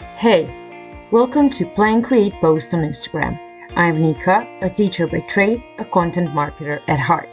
Hey, welcome to Play and Create Post on Instagram. I'm Nika, a teacher by trade, a content marketer at heart.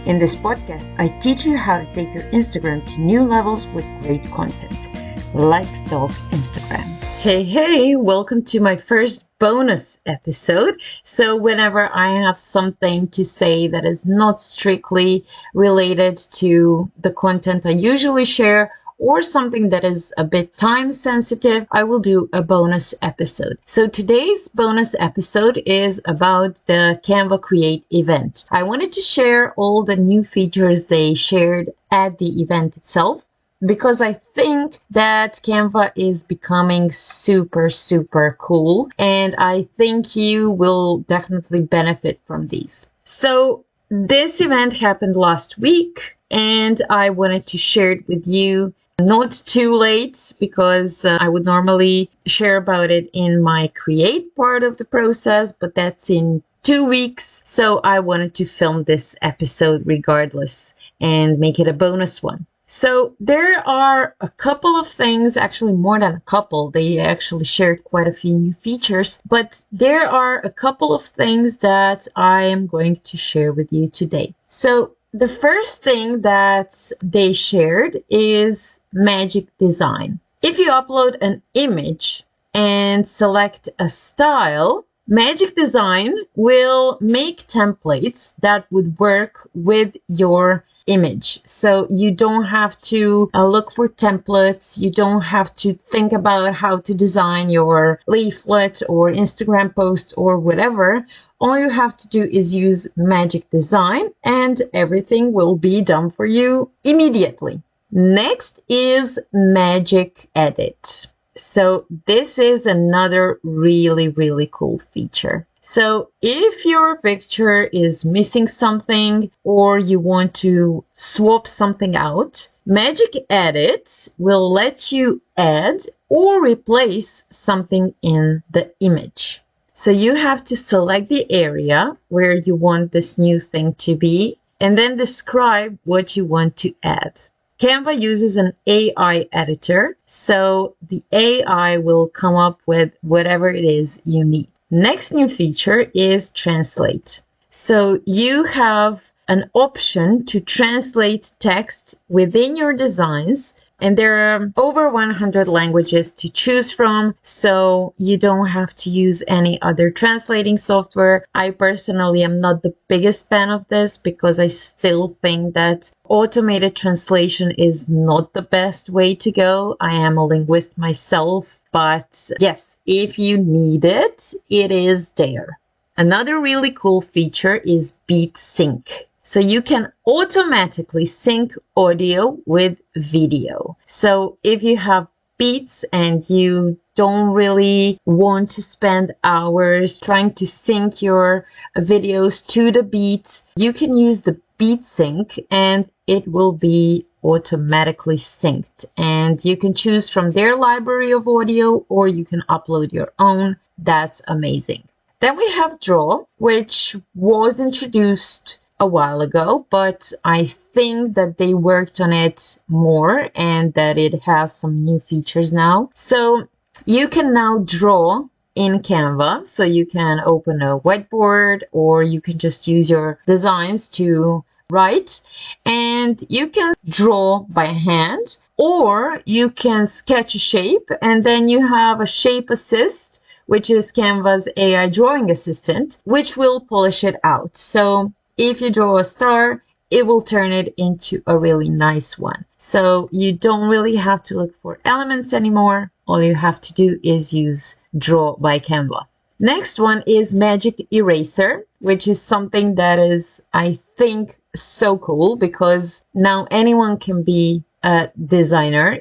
In this podcast, I teach you how to take your Instagram to new levels with great content. Let's talk Instagram. Hey, welcome to my first bonus episode. So whenever I have something to say that is not strictly related to the content I usually share, or something that is a bit time sensitive, I will do a bonus episode. So today's bonus episode is about the Canva Create event. I wanted to share all the new features they shared at the event itself, because I think that Canva is becoming super cool, and I think you will definitely benefit from these. So this event happened last week, and I wanted to share it with you not too late, because I would normally share about it in my create part of the process, but that's in 2 weeks. So I wanted to film this episode regardless and make it a bonus one. So there are a couple of things, actually more than a couple. They actually shared quite a few new features, but there are a couple of things that I am going to share with you today. So the first thing that they shared is magic design. If you upload an image and select a style, Magic Design will make templates that would work with your image. So you don't have to look for templates. You don't have to think about how to design your leaflet or Instagram post or whatever. All you have to do is use Magic Design and everything will be done for you immediately. Next is Magic Edit. So this is another really cool feature. So if your picture is missing something or you want to swap something out, Magic Edit will let you add or replace something in the image. So you have to select the area where you want this new thing to be and then describe what you want to add. Canva uses an AI editor, so the AI will come up with whatever it is you need. Next new feature is Translate. So you have an option to translate text within your designs, and there are over 100 languages to choose from, so you don't have to use any other translating software. I personally am not the biggest fan of this because I still think that automated translation is not the best way to go. I am a linguist myself, but yes, if you need it, it is there. Another really cool feature is Beat Sync. So you can automatically sync audio with video. So if you have beats and you don't really want to spend hours trying to sync your videos to the beat, you can use the beat sync and it will be automatically synced. And you can choose from their library of audio or you can upload your own. That's amazing. Then we have Draw, which was introduced a while ago, but I think that they worked on it more and that it has some new features now. So you can now draw in Canva. So you can open a whiteboard or you can just use your designs to write, and you can draw by hand or you can sketch a shape and then you have a shape assist, which is Canva's AI drawing assistant, which will polish it out. So if you draw a star, it will turn it into a really nice one. So you don't really have to look for elements anymore. All you have to do is use Draw by Canva. Next one is Magic Eraser, which is something that is, I think, so cool because now anyone can be a designer,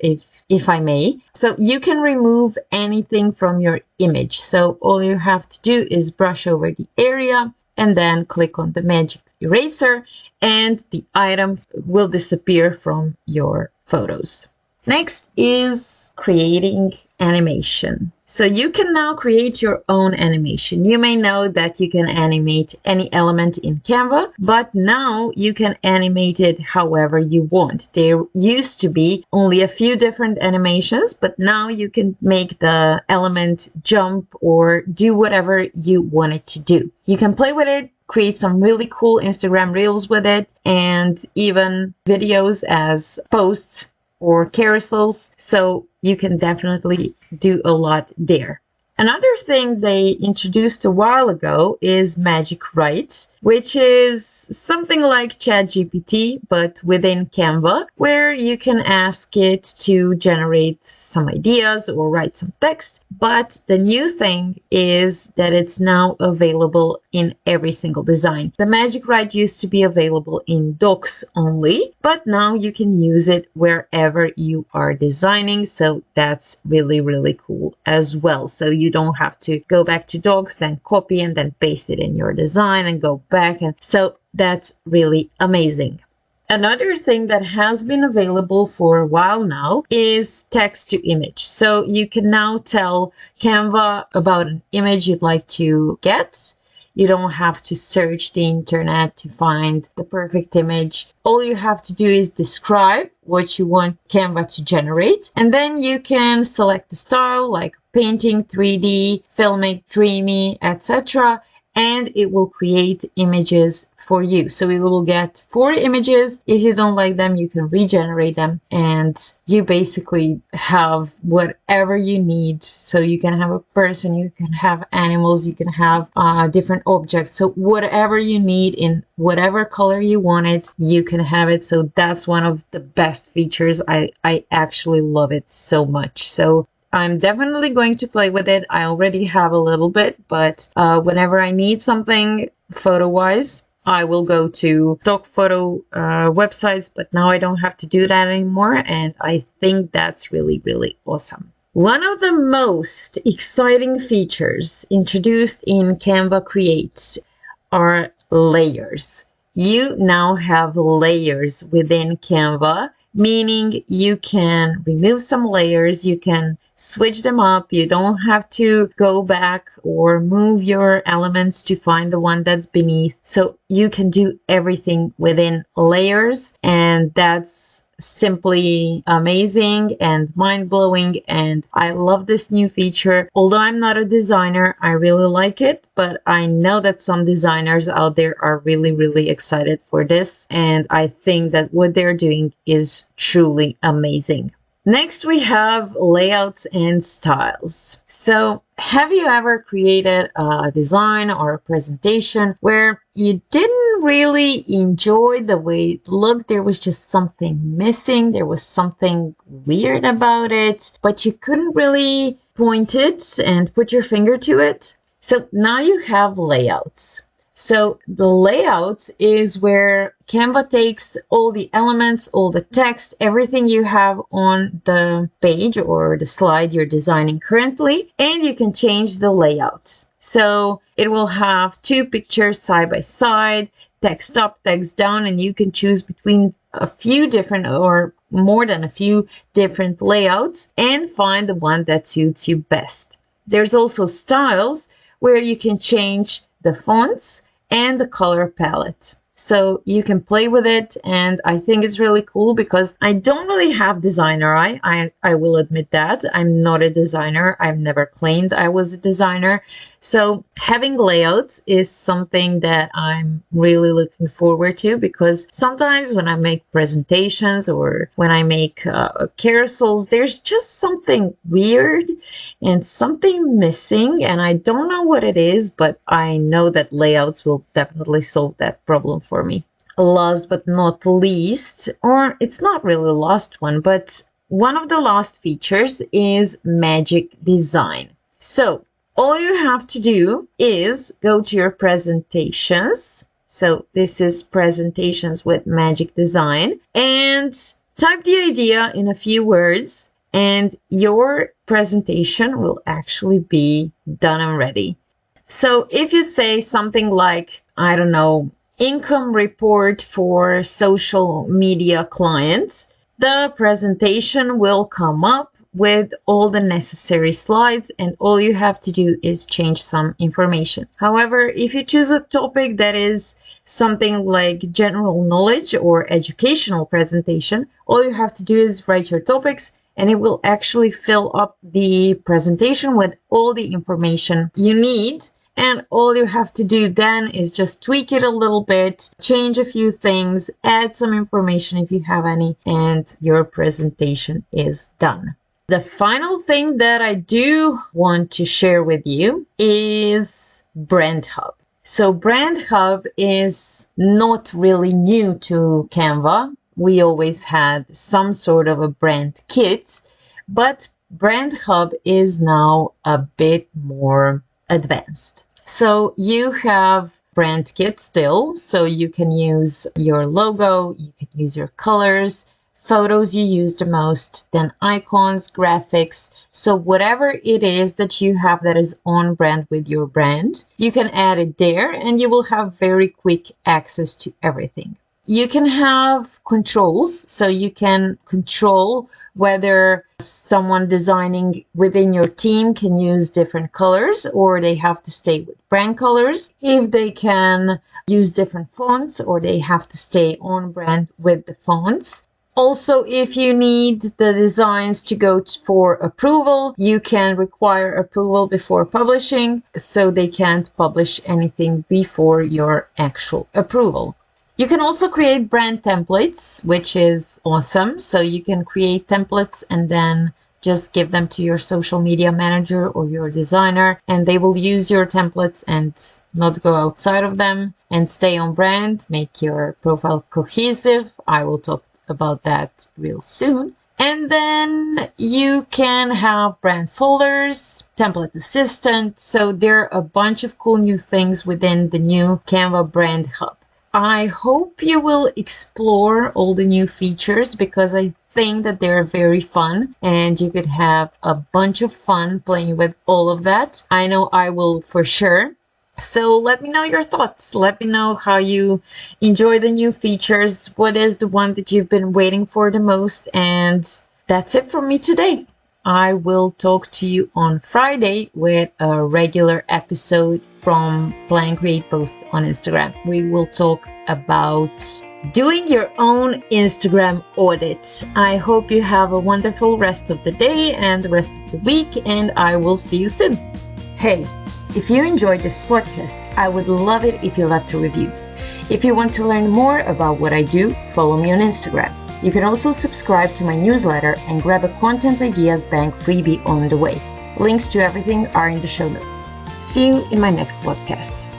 if I may. So you can remove anything from your image. So all you have to do is brush over the area and then click on the Magic Eraser and the item will disappear from your photos. Next is creating animation. So you can now create your own animation. You may know that you can animate any element in Canva, but now you can animate it however you want. There used to be only a few different animations, but now you can make the element jump or do whatever you want it to do. You can play with it, create some really cool Instagram reels with it, and even videos as posts or carousels. So you can definitely do a lot there. Another thing they introduced a while ago is Magic Write, which is something like ChatGPT, but within Canva, where you can ask it to generate some ideas or write some text. But the new thing is that it's now available in every single design. The Magic Write used to be available in docs only, but now you can use it wherever you are designing. So that's really, really cool as well. So you don't have to go back to docs, then copy and then paste it in your design and go back. And so that's really amazing. Another thing that has been available for a while now is text to image. So you can now tell Canva about an image you'd like to get. You don't have to search the internet to find the perfect image. All you have to do is describe what you want Canva to generate. And then you can select the style like painting, 3D, filmic, dreamy, etc. And it will create images for you. So you will get 4 images. If you don't like them, you can regenerate them and you basically have whatever you need. So you can have a person, you can have animals, you can have different objects. So whatever you need in whatever color you want it, you can have it. So that's one of the best features. I actually love it so much. So I'm definitely going to play with it. I already have a little bit, but whenever I need something photo-wise, I will go to stock photo websites, but now I don't have to do that anymore. And I think that's really, really awesome. One of the most exciting features introduced in Canva Create are layers. You now have layers within Canva, meaning you can remove some layers, you can switch them up. You don't have to go back or move your elements to find the one that's beneath. So you can do everything within layers, and that's simply amazing and mind-blowing. And I love this new feature. Although I'm not a designer, I really like it, but I know that some designers out there are really, really excited for this, and I think that what they're doing is truly amazing. Next, we have layouts and styles. So have you ever created a design or a presentation where you didn't really enjoy the way it looked? There was just something missing. There was something weird about it, but you couldn't really point it and put your finger to it. So now you have layouts. So the layouts is where Canva takes all the elements, all the text, everything you have on the page or the slide you're designing currently, and you can change the layout. So it will have 2 pictures side by side, text up, text down, and you can choose between a few different or more than a few different layouts and find the one that suits you best. There's also styles where you can change the fonts and the color palette. So you can play with it, and I think it's really cool because I don't really have designer eye. I will admit that. I'm not a designer. I've never claimed I was a designer. So having layouts is something that I'm really looking forward to, because sometimes when I make presentations or when I make carousels, there's just something weird and something missing, and I don't know what it is, but I know that layouts will definitely solve that problem for me. Last but not least, or it's not really a last one, but one of the last features is Magic Design. So all you have to do is go to your presentations. So this is presentations with Magic Design, and type the idea in a few words, and your presentation will actually be done and ready. So if you say something like, I don't know, income report for social media clients, the presentation will come up with all the necessary slides, and all you have to do is change some information. However, if you choose a topic that is something like general knowledge or educational presentation, all you have to do is write your topics, and it will actually fill up the presentation with all the information you need. And all you have to do then is just tweak it a little bit, change a few things, add some information if you have any, and your presentation is done. The final thing that I do want to share with you is Brand Hub. So Brand Hub is not really new to Canva. We always had some sort of a brand kit, but Brand Hub is now a bit more advanced. So you have brand kit still, so you can use your logo, you can use your colors, photos you use the most, then icons, graphics. So whatever it is that you have that is on brand with your brand, you can add it there and you will have very quick access to everything. You can have controls, so you can control whether someone designing within your team can use different colors or they have to stay with brand colors, if they can use different fonts or they have to stay on brand with the fonts. Also, if you need the designs to go for approval, you can require approval before publishing, so they can't publish anything before your actual approval. You can also create brand templates, which is awesome. So you can create templates and then just give them to your social media manager or your designer, and they will use your templates and not go outside of them and stay on brand, make your profile cohesive. I will talk about that real soon. And then you can have brand folders, template assistant. So there are a bunch of cool new things within the new Canva Brand Hub. I hope you will explore all the new features because I think that they're very fun and you could have a bunch of fun playing with all of that. I know I will for sure. So let me know your thoughts. Let me know how you enjoy the new features. What is the one that you've been waiting for the most? And that's it from me today. I will talk to you on Friday with a regular episode from Plan Create Post on Instagram. We will talk about doing your own Instagram audit. I hope you have a wonderful rest of the day and the rest of the week, and I will see you soon. Hey, if you enjoyed this podcast, I would love it if you left a review. If you want to learn more about what I do, follow me on Instagram. You can also subscribe to my newsletter and grab a Content Ideas Bank freebie on the way. Links to everything are in the show notes. See you in my next podcast.